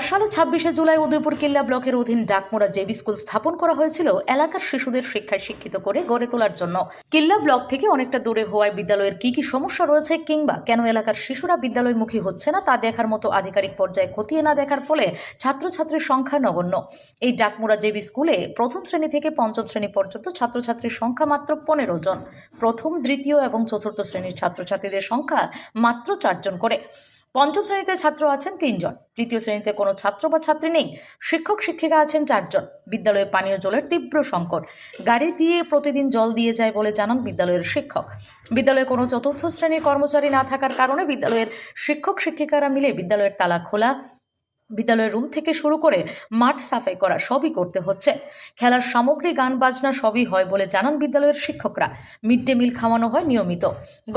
সালে 26শে জুলাই উদয়পুর কিল্লা ব্লকের অধীন ডাকমোড়া জেবি স্কুল স্থাপন করা হয়েছিল এলাকার শিশুদের শিক্ষায় শিক্ষিত করে গড়ে তোলার জন্য। কিল্লা ব্লক থেকে অনেকটা দূরে হওয়ায় বিদ্যালয়ের কি সমস্যা রয়েছে কিংবা কেন এলাকার শিশুরা বিদ্যালয়মুখী হচ্ছে না তা দেখার মতো আধিকারিক পর্যায়ে খতিয়ে না দেখার ফলে ছাত্রছাত্রীর সংখ্যা নগণ্য। এই ডাকমোড়া জেবি স্কুলে প্রথম শ্রেণী থেকে পঞ্চম শ্রেণী পর্যন্ত ছাত্রছাত্রীর সংখ্যা মাত্র 15 জন। প্রথম, দ্বিতীয় এবং চতুর্থ শ্রেণীর ছাত্রছাত্রীদের সংখ্যা মাত্র 4 জন করে। পঞ্চম শ্রেণীতে ছাত্র আছেন 3 জন, তৃতীয় শ্রেণীতে কোনো ছাত্র বা ছাত্রী নেই। শিক্ষক শিক্ষিকা আছেন 4 জন। বিদ্যালয়ে পানীয় জলের তীব্র সংকট, গাড়ি দিয়ে প্রতিদিন জল দিয়ে যায় বলে জানান বিদ্যালয়ের শিক্ষক। বিদ্যালয়ে কোনো চতুর্থ শ্রেণীর কর্মচারী না থাকার কারণে বিদ্যালয়ের শিক্ষক শিক্ষিকারা মিলে বিদ্যালয়ের তালা খোলা, বিদ্যালয়ের রুম থেকে শুরু করে মাঠ সাফাই করা সবই করতে হচ্ছে। খেলার সামগ্রী, গান বাজনা সবই হয় বলে জানান বিদ্যালয়ের শিক্ষকরা। মিড ডে মিল খাওয়ানো হয় নিয়মিত।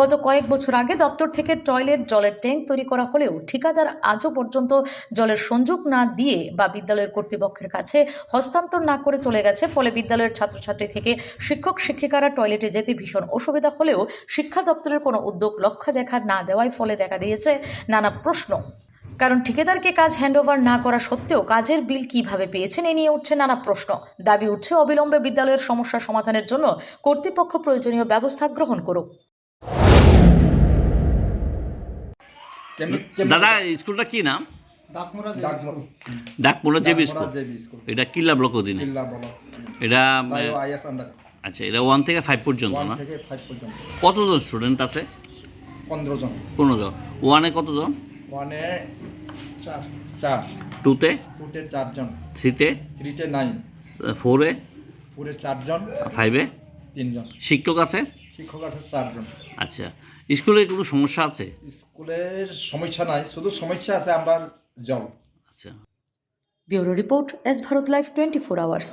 গত কয়েক বছর আগে দপ্তর থেকে টয়লেট, জলের ট্যাঙ্ক তৈরি করা হলেও ঠিকাদার আজও পর্যন্ত জলের সংযোগ না দিয়ে বা বিদ্যালয়ের কর্তৃপক্ষের কাছে হস্তান্তর না করে চলে গেছে। ফলে বিদ্যালয়ের ছাত্রছাত্রী থেকে শিক্ষক শিক্ষিকারা টয়লেটে যেতে ভীষণ অসুবিধা হলেও শিক্ষা দপ্তরের কোনো উদ্যোগ লক্ষ্য দেখা না দেওয়ায় ফলে দেখা দিয়েছে নানা প্রশ্ন। কারণ ঠিকাদারকে কাজ হ্যান্ডওভার না করা সত্ত্বেও কাজের বিল কিভাবে পেয়েছেন এ নিয়ে উঠছে নানা প্রশ্ন। দাবি উঠছে অবিলম্বে বিদ্যালয়ের সমস্যা সমাধানের জন্য কর্তৃপক্ষ প্রয়োজনীয় ব্যবস্থা গ্রহণ করুক। দাদা, স্কুলটা কি নাম? ডাকমোড়া জেবি স্কুল। এটা কিল্লা ব্লক অধীনে। এটা আচ্ছা, এটা 1 থেকে 5 পর্যন্ত না? কতজন স্টুডেন্ট আছে? 15 জন। 15 জন। 1-এ কতজন? 1-এ 4। 2-তে? 2-তে 4 জন। 3-তে? 3-তে 9। 4-এ? 4-এ 4 জন। 5-এ? 3 জন। শিক্ষক আছে? শিক্ষক আছে 4 জন। আচ্ছা, স্কুলের কোনো সমস্যা আছে? স্কুলের সমস্যা নাই, শুধু সমস্যা আছে আমরা জল। আচ্ছা। Bureau report, S Bharat live 24 hours.